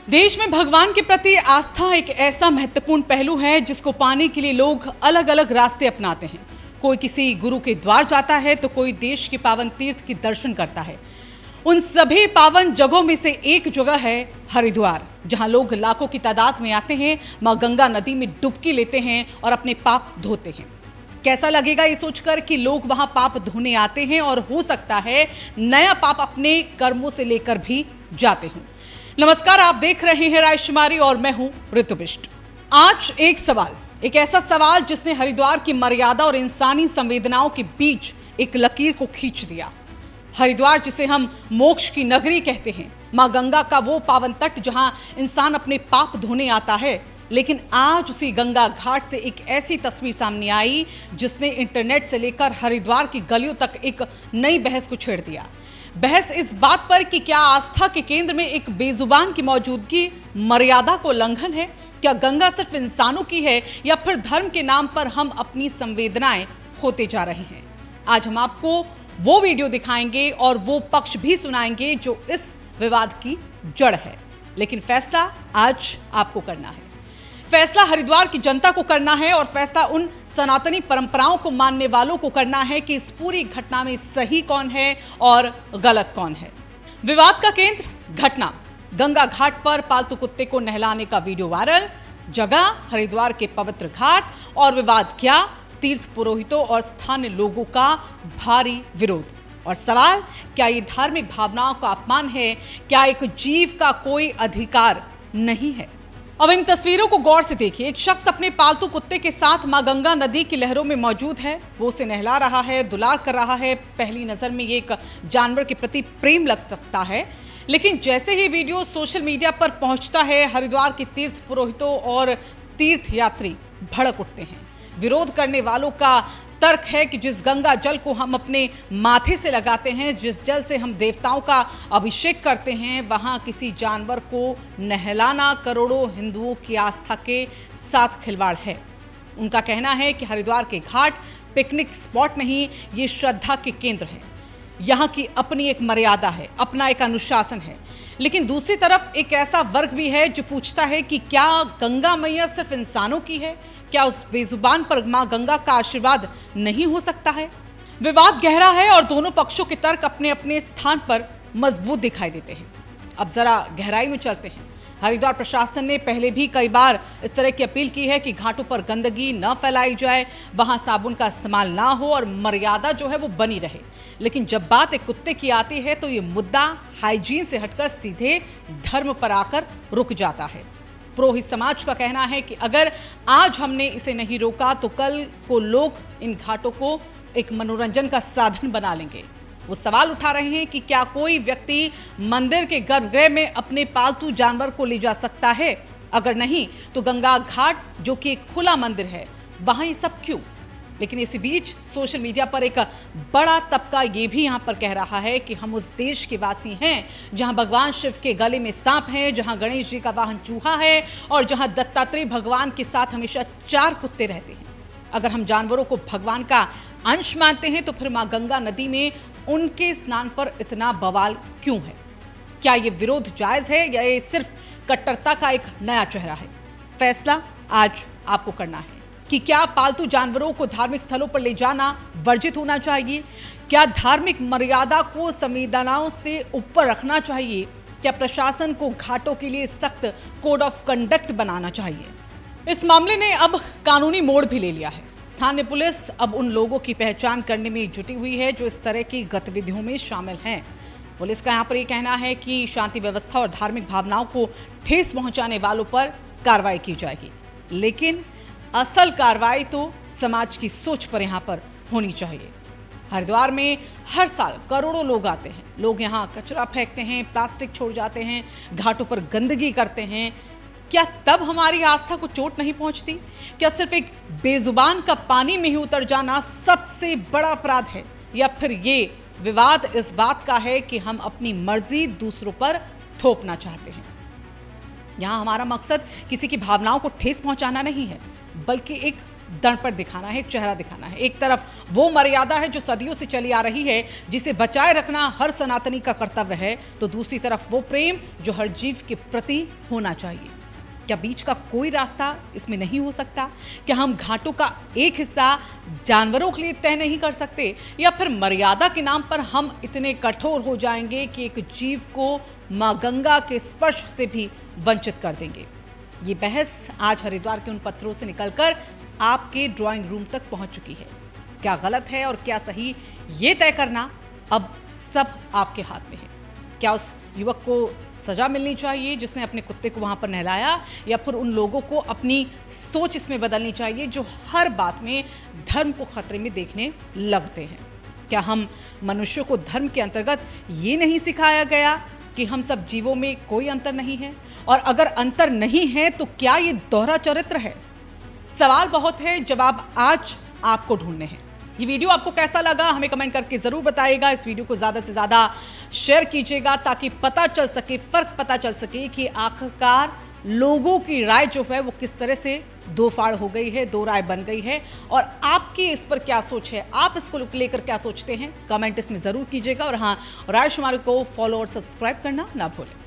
देश में भगवान के प्रति आस्था एक ऐसा महत्वपूर्ण पहलू है जिसको पाने के लिए लोग अलग अलग रास्ते अपनाते हैं। कोई किसी गुरु के द्वार जाता है तो कोई देश के पावन तीर्थ के दर्शन करता है। उन सभी पावन जगहों में से एक जगह है हरिद्वार, जहां लोग लाखों की तादाद में आते हैं, मां गंगा नदी में डुबकी लेते हैं और अपने पाप धोते हैं। कैसा लगेगा ये सोचकर कि लोग वहां पाप धोने आते हैं और हो सकता है नया पाप अपने कर्मों से लेकर भी जाते हों। नमस्कार, आप देख रहे हैं रायशुमारी और मैं हूं ऋतु बिष्ट। आज एक ऐसा सवाल जिसने हरिद्वार की मर्यादा और इंसानी संवेदनाओं के बीच एक लकीर को खींच दिया। हरिद्वार, जिसे हम मोक्ष की नगरी कहते हैं, मां गंगा का वो पावन तट जहां इंसान अपने पाप धोने आता है, लेकिन आज उसी गंगा घाट से एक ऐसी तस्वीर सामने आई जिसने इंटरनेट से लेकर हरिद्वार की गलियों तक एक नई बहस को छेड़ दिया। बहस इस बात पर कि क्या आस्था के केंद्र में एक बेजुबान की मौजूदगी मर्यादा को उल्लंघन है? क्या गंगा सिर्फ इंसानों की है या फिर धर्म के नाम पर हम अपनी संवेदनाएं खोते जा रहे हैं? आज हम आपको वो वीडियो दिखाएंगे और वो पक्ष भी सुनाएंगे जो इस विवाद की जड़ है। लेकिन फैसला आज आपको करना है। फैसला हरिद्वार की जनता को करना है और फैसला उन सनातनी परंपराओं को मानने वालों को करना है कि इस पूरी घटना में सही कौन है और गलत कौन है। विवाद का केंद्र घटना, गंगा घाट पर पालतू कुत्ते को नहलाने का वीडियो वायरल, जगह हरिद्वार के पवित्र घाट, और विवाद क्या? तीर्थ पुरोहितों और स्थानीय लोगों का भारी विरोध। और सवाल, क्या ये धार्मिक भावनाओं का अपमान है? क्या एक जीव का कोई अधिकार नहीं है? अब इन तस्वीरों को गौर से देखिए। एक शख्स अपने पालतू कुत्ते के साथ मां गंगा नदी की लहरों में मौजूद है। वो उसे नहला रहा है, दुलार कर रहा है। पहली नजर में ये एक जानवर के प्रति प्रेम लग सकता है, लेकिन जैसे ही वीडियो सोशल मीडिया पर पहुंचता है, हरिद्वार के तीर्थ पुरोहितों और तीर्थ यात्री भड़क उठते हैं। विरोध करने वालों का तर्क है कि जिस गंगा जल को हम अपने माथे से लगाते हैं, जिस जल से हम देवताओं का अभिषेक करते हैं, वहां किसी जानवर को नहलाना करोड़ों हिंदुओं की आस्था के साथ खिलवाड़ है। उनका कहना है कि हरिद्वार के घाट पिकनिक स्पॉट नहीं, ये श्रद्धा के केंद्र है। यहाँ की अपनी एक मर्यादा है, अपना एक अनुशासन है। लेकिन दूसरी तरफ एक ऐसा वर्ग भी है जो पूछता है कि क्या गंगा मैया सिर्फ इंसानों की है? क्या उस बेजुबान पर मां गंगा का आशीर्वाद नहीं हो सकता है? विवाद गहरा है और दोनों पक्षों के तर्क अपने अपने स्थान पर मजबूत दिखाई देते हैं। अब जरा गहराई में चलते हैं। हरिद्वार प्रशासन ने पहले भी कई बार इस तरह की अपील की है कि घाटों पर गंदगी न फैलाई जाए, वहां साबुन का इस्तेमाल ना हो और मर्यादा जो है वो बनी रहे। लेकिन जब बात एक कुत्ते की आती है तो ये मुद्दा हाइजीन से हटकर सीधे धर्म पर आकर रुक जाता है। पुरोहित समाज का कहना है कि अगर आज हमने इसे नहीं रोका तो कल को लोग इन घाटों को एक मनोरंजन का साधन बना लेंगे। वो सवाल उठा रहे हैं कि क्या कोई व्यक्ति मंदिर के गर्भगृह में अपने पालतू जानवर को ले जा सकता है? अगर नहीं तो गंगा घाट, जो कि एक खुला मंदिर है, वहां ये सब क्यों? लेकिन इसी बीच सोशल मीडिया पर एक बड़ा तबका ये भी यहाँ पर कह रहा है कि हम उस देश के वासी हैं जहाँ भगवान शिव के गले में सांप है, जहाँ गणेश जी का वाहन चूहा है और जहाँ दत्तात्रेय भगवान के साथ हमेशा 4 कुत्ते रहते हैं। अगर हम जानवरों को भगवान का अंश मानते हैं तो फिर मां गंगा नदी में उनके स्नान पर इतना बवाल क्यों है? क्या ये विरोध जायज है या ये सिर्फ कट्टरता का एक नया चेहरा है? फैसला आज आपको करना है कि क्या पालतू जानवरों को धार्मिक स्थलों पर ले जाना वर्जित होना चाहिए? क्या धार्मिक मर्यादा को संवेदनाओं से ऊपर रखना चाहिए? क्या प्रशासन को घाटों के लिए सख्त कोड ऑफ कंडक्ट बनाना चाहिए? इस मामले ने अब कानूनी मोड़ भी ले लिया है। स्थानीय पुलिस अब उन लोगों की पहचान करने में जुटी हुई है जो इस तरह की गतिविधियों में शामिल हैं। पुलिस का यहाँ पर यह कहना है कि शांति व्यवस्था और धार्मिक भावनाओं को ठेस पहुंचाने वालों पर कार्रवाई की जाएगी। लेकिन असल कार्रवाई तो समाज की सोच पर यहाँ पर होनी चाहिए। हरिद्वार में हर साल करोड़ों लोग आते हैं। लोग यहाँ कचरा फेंकते हैं, प्लास्टिक छोड़ जाते हैं, घाटों पर गंदगी करते हैं। क्या तब हमारी आस्था को चोट नहीं पहुंचती? क्या सिर्फ एक बेजुबान का पानी में ही उतर जाना सबसे बड़ा अपराध है? या फिर ये विवाद इस बात का है कि हम अपनी मर्जी दूसरों पर थोपना चाहते हैं? यहाँ हमारा मकसद किसी की भावनाओं को ठेस पहुंचाना नहीं है, बल्कि एक दर्पण पर दिखाना है, एक चेहरा दिखाना है। एक तरफ वो मर्यादा है जो सदियों से चली आ रही है, जिसे बचाए रखना हर सनातनी का कर्तव्य है, तो दूसरी तरफ वो प्रेम जो हर जीव के प्रति होना चाहिए। क्या बीच का कोई रास्ता इसमें नहीं हो सकता? क्या हम घाटों का एक हिस्सा जानवरों के लिए तय नहीं कर सकते, या फिर मर्यादा के नाम पर हम इतने कठोर हो जाएंगे कि एक जीव को मां गंगा के स्पर्श से भी वंचित कर देंगे? ये बहस आज हरिद्वार के उन पत्थरों से निकलकर आपके ड्राइंग रूम तक पहुंच चुकी है। क्या गलत है और क्या सही, ये तय करना अब सब आपके हाथ में है। क्या उस युवक को सजा मिलनी चाहिए जिसने अपने कुत्ते को वहां पर नहलाया, या फिर उन लोगों को अपनी सोच इसमें बदलनी चाहिए जो हर बात में धर्म को खतरे में देखने लगते हैं? क्या हम मनुष्यों को धर्म के अंतर्गत ये नहीं सिखाया गया कि हम सब जीवों में कोई अंतर नहीं है? और अगर अंतर नहीं है तो क्या ये दोहरा चरित्र है? सवाल बहुत है, जवाब आज आपको ढूंढने हैं। ये वीडियो आपको कैसा लगा हमें कमेंट करके जरूर बताइएगा। इस वीडियो को ज्यादा से ज्यादा शेयर कीजिएगा ताकि पता चल सके, फर्क पता चल सके कि आखिरकार लोगों की राय जो है वो किस तरह से दो फाड़ हो गई है, दो राय बन गई है, और आपकी इस पर क्या सोच है, आप इसको लेकर क्या सोचते हैं, कमेंट इसमें जरूर कीजिएगा। और हाँ, राय शुमारी को फॉलो और सब्सक्राइब करना ना भूलें।